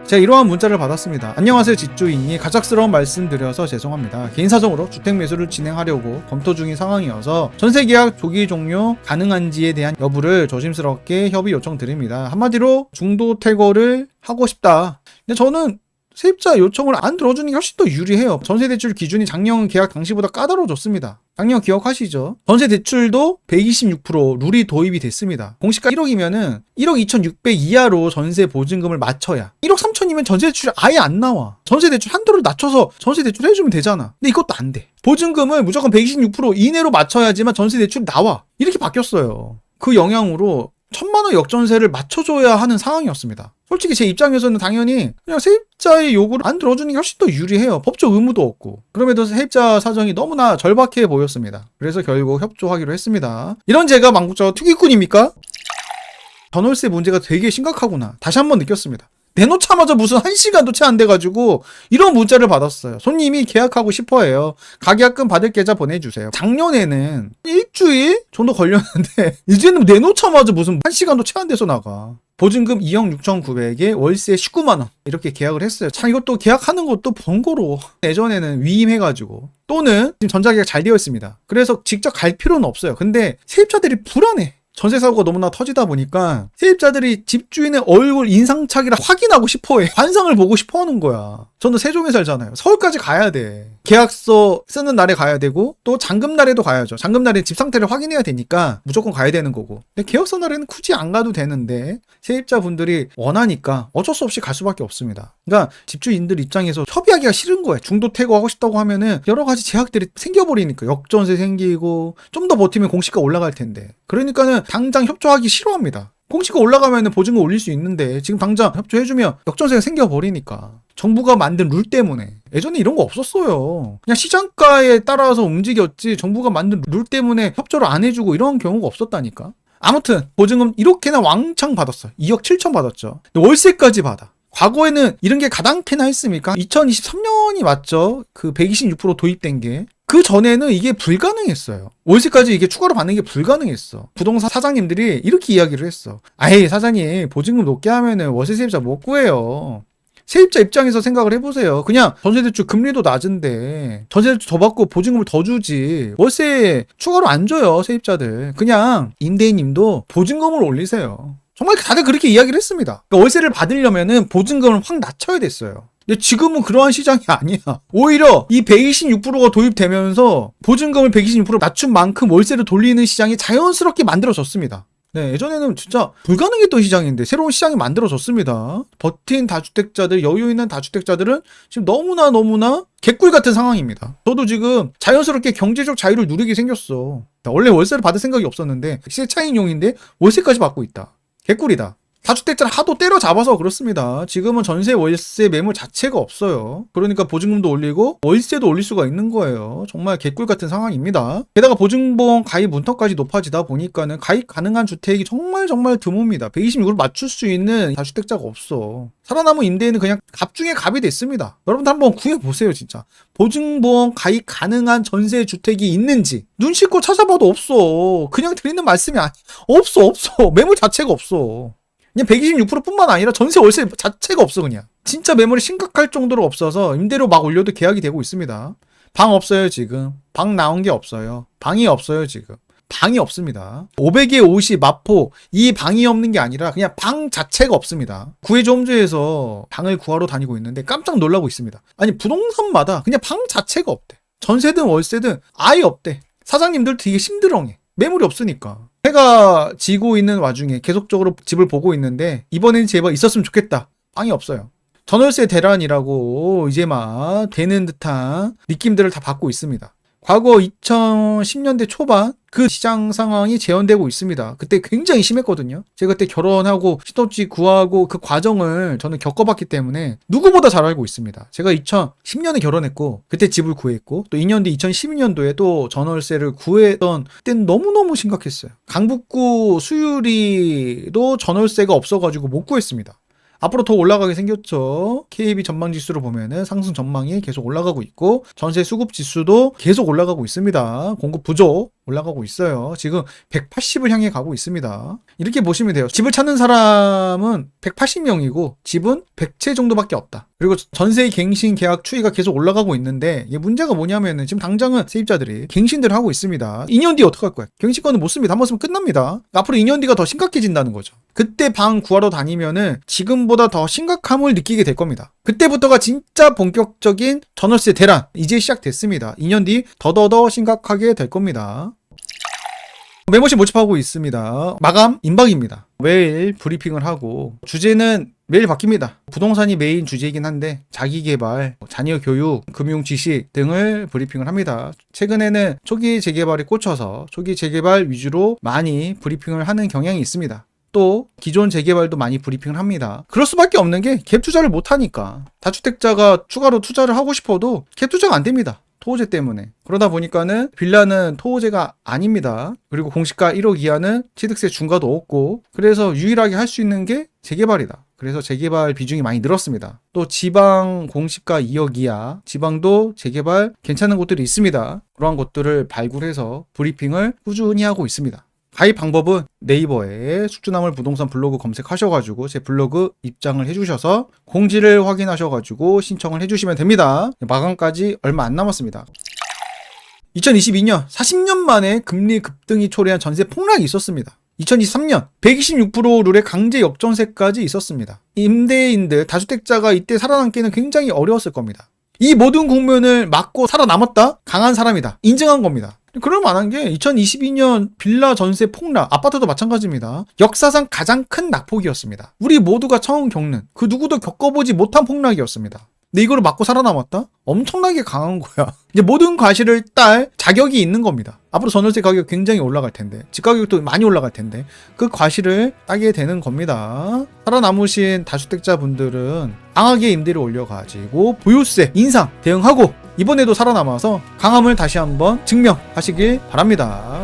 제가 이러한 문자를 받았습니다. 안녕하세요 집주인이 갑작스러운 말씀드려서 죄송합니다. 개인 사정으로 주택 매수를 진행하려고 검토 중인 상황이어서 전세계약 조기 종료 가능한지에 대한 여부를 조심스럽게 협의 요청드립니다. 한마디로 중도 퇴거를 하고 싶다. 근데 저는 세입자 요청을 안 들어주는 게 훨씬 더 유리해요. 전세대출 기준이 작년 계약 당시보다 까다로워졌습니다. 작년 기억하시죠? 전세대출도 126% 룰이 도입이 됐습니다. 공시가 1억이면은 1억 2,600 이하로 전세 보증금을 맞춰야 1억 3천이면 전세대출이 아예 안 나와. 전세대출 한도를 낮춰서 전세대출 해주면 되잖아. 근데 이것도 안 돼. 보증금을 무조건 126% 이내로 맞춰야지만 전세대출이 나와. 이렇게 바뀌었어요. 그 영향으로 1,000만 원 역전세를 맞춰줘야 하는 상황이었습니다. 솔직히 제 입장에서는 당연히 그냥 세입자의 요구를 안 들어주는 게 훨씬 더 유리해요. 법적 의무도 없고. 그럼에도 세입자 사정이 너무나 절박해 보였습니다. 그래서 결국 협조하기로 했습니다. 이런 제가 망국적 투기꾼입니까? 전월세 문제가 되게 심각하구나. 다시 한번 느꼈습니다. 내놓자마자 무슨 1시간도 채 안 돼가지고 이런 문자를 받았어요. 손님이 계약하고 싶어해요. 가계약금 받을 계좌 보내주세요. 작년에는 일주일 정도 걸렸는데 이제는 내놓자마자 무슨 1시간도 채 안 돼서 나가. 보증금 2억 6,900에 월세 19만 원 이렇게 계약을 했어요. 참 이것도 계약하는 것도 번거로워. 예전에는 위임해가지고 또는 지금 전자계약 잘 되어 있습니다. 그래서 직접 갈 필요는 없어요. 근데 세입자들이 불안해. 전세 사고가 너무나 터지다 보니까 세입자들이 집주인의 얼굴 인상착이라 확인하고 싶어해. 관상을 보고 싶어하는 거야. 저는 세종에 살잖아요. 서울까지 가야 돼. 계약서 쓰는 날에 가야 되고 또 잔금 날에도 가야죠. 잔금 날에 집 상태를 확인해야 되니까 무조건 가야 되는 거고. 근데 계약서 날에는 굳이 안 가도 되는데 세입자분들이 원하니까 어쩔 수 없이 갈 수밖에 없습니다. 그러니까 집주인들 입장에서 협의하기가 싫은 거예요. 중도 퇴거하고 싶다고 하면은 여러 가지 제약들이 생겨버리니까 역전세 생기고 좀 더 버티면 공시가 올라갈 텐데. 그러니까는 당장 협조하기 싫어합니다. 공시가 올라가면 보증금 올릴 수 있는데 지금 당장 협조해주면 역전세가 생겨버리니까. 정부가 만든 룰 때문에. 예전에 이런 거 없었어요. 그냥 시장가에 따라서 움직였지 정부가 만든 룰 때문에 협조를 안 해주고 이런 경우가 없었다니까. 아무튼 보증금 이렇게나 왕창 받았어. 2억 7천 받았죠. 월세까지 받아. 과거에는 이런 게 가당키나 했습니까? 2023년이 맞죠? 그 126% 도입된 게. 그 전에는 이게 불가능했어요. 월세까지 이게 추가로 받는 게 불가능했어. 부동산 사장님들이 이렇게 이야기를 했어. 아이 사장님 보증금 높게 하면은 월세 세입자 못 구해요. 세입자 입장에서 생각을 해보세요. 그냥 전세대출 금리도 낮은데 전세대출 더 받고 보증금을 더 주지 월세 추가로 안 줘요 세입자들. 그냥 임대인님도 보증금을 올리세요. 정말 다들 그렇게 이야기를 했습니다. 그러니까 월세를 받으려면은 보증금을 확 낮춰야 됐어요. 근데 지금은 그러한 시장이 아니야. 오히려 이 126%가 도입되면서 보증금을 126% 낮춘 만큼 월세를 돌리는 시장이 자연스럽게 만들어졌습니다. 네, 예전에는 진짜 불가능했던 시장인데 새로운 시장이 만들어졌습니다. 버틴 다주택자들, 여유 있는 다주택자들은 지금 너무나 개꿀 같은 상황입니다. 저도 지금 자연스럽게 경제적 자유를 누리게 생겼어. 원래 월세를 받을 생각이 없었는데 시세 차익용인데 월세까지 받고 있다. 개꿀이다. 다주택자를 하도 때려잡아서 그렇습니다. 지금은 전세 월세 매물 자체가 없어요. 그러니까 보증금도 올리고 월세도 올릴 수가 있는 거예요. 정말 개꿀 같은 상황입니다. 게다가 보증보험 가입 문턱까지 높아지다 보니까는 가입 가능한 주택이 정말 드뭅니다. 126을 맞출 수 있는 다주택자가 없어. 살아남은 임대인은 그냥 갑 중에 갑이 됐습니다. 여러분들 한번 구해보세요 진짜. 보증보험 가입 가능한 전세 주택이 있는지 눈 씻고 찾아봐도 없어. 그냥 드리는 말씀이 없어. 매물 자체가 없어. 그냥 126%뿐만 아니라 전세 월세 자체가 없어 그냥. 진짜 매물이 심각할 정도로 없어서 임대료 막 올려도 계약이 되고 있습니다. 방 없어요 지금. 방 나온 게 없어요. 방이 없어요 지금. 방이 없습니다. 500에 50 마포 이 방이 없는 게 아니라 그냥 방 자체가 없습니다. 구해줘 홈즈에서 방을 구하러 다니고 있는데 깜짝 놀라고 있습니다. 아니 부동산마다 그냥 방 자체가 없대. 전세든 월세든 아예 없대. 사장님들 되게 힘들어해. 매물이 없으니까. 해가 지고 있는 와중에 계속적으로 집을 보고 있는데 이번엔 제발 있었으면 좋겠다. 방이 없어요. 전월세 대란이라고 이제 막 되는 듯한 느낌들을 다 받고 있습니다. 과거 2010년대 초반 그 시장 상황이 재현되고 있습니다. 그때 굉장히 심했거든요. 제가 그때 결혼하고 신혼집 구하고 그 과정을 저는 겪어봤기 때문에 누구보다 잘 알고 있습니다. 제가 2010년에 결혼했고 그때 집을 구했고 또 2년 뒤 2012년도에 또 전월세를 구했던 그때는 너무너무 심각했어요. 강북구 수유리도 전월세가 없어가지고 못 구했습니다. 앞으로 더 올라가게 생겼죠. KB 전망 지수로 보면은 상승 전망이 계속 올라가고 있고 전세 수급 지수도 계속 올라가고 있습니다. 공급 부족 올라가고 있어요. 지금 180을 향해 가고 있습니다. 이렇게 보시면 돼요. 집을 찾는 사람은 180명이고 집은 100채 정도밖에 없다. 그리고 전세 갱신 계약 추이가 계속 올라가고 있는데 이게 문제가 뭐냐면은 지금 당장은 세입자들이 갱신들을 하고 있습니다. 2년 뒤에 어떡할 거야? 갱신권을 못 씁니다. 한 번 쓰면 끝납니다. 앞으로 2년 뒤가 더 심각해진다는 거죠. 그때 방 구하러 다니면은 지금보다 더 심각함을 느끼게 될 겁니다. 그때부터가 진짜 본격적인 전월세 대란 이제 시작됐습니다. 2년 뒤 더더더 심각하게 될 겁니다. 멤버십 모집하고 있습니다. 마감 임박입니다. 매일 브리핑을 하고 주제는 매일 바뀝니다. 부동산이 메인 주제이긴 한데 자기개발, 자녀 교육, 금융 지식 등을 브리핑을 합니다. 최근에는 초기 재개발에 꽂혀서 초기 재개발 위주로 많이 브리핑을 하는 경향이 있습니다. 또 기존 재개발도 많이 브리핑을 합니다. 그럴 수밖에 없는 게 갭 투자를 못하니까. 다주택자가 추가로 투자를 하고 싶어도 갭 투자가 안 됩니다. 토호제 때문에. 그러다 보니까는 빌라는 토호제가 아닙니다. 그리고 공시가 1억 이하는 취득세 중과도 없고, 그래서 유일하게 할 수 있는 게 재개발이다. 그래서 재개발 비중이 많이 늘었습니다. 또 지방 공시가 2억 이하, 지방도 재개발 괜찮은 곳들이 있습니다. 그러한 곳들을 발굴해서 브리핑을 꾸준히 하고 있습니다. 가입 방법은 네이버에 숙주나물 부동산 블로그 검색하셔가지고 제 블로그 입장을 해주셔서 공지를 확인하셔가지고 신청을 해주시면 됩니다. 마감까지 얼마 안 남았습니다. 2022년 40년 만에 금리 급등이 초래한 전세 폭락이 있었습니다. 2023년 126% 룰의 강제 역전세까지 있었습니다. 임대인들, 다주택자가 이때 살아남기는 굉장히 어려웠을 겁니다. 이 모든 국면을 맞고 살아남았다? 강한 사람이다. 인정한 겁니다. 그럴 만한 게 2022년 빌라 전세 폭락, 아파트도 마찬가지입니다. 역사상 가장 큰 낙폭이었습니다. 우리 모두가 처음 겪는, 그 누구도 겪어보지 못한 폭락이었습니다. 근데 이거를 맞고 살아남았다? 엄청나게 강한 거야. 이제 모든 과실을 딸 자격이 있는 겁니다. 앞으로 전월세 가격 굉장히 올라갈 텐데, 집 가격도 많이 올라갈 텐데, 그 과실을 따게 되는 겁니다. 살아남으신 다주택자분들은 강하게 임대를 올려가지고 보유세 인상 대응하고 이번에도 살아남아서 강함을 다시 한번 증명하시길 바랍니다.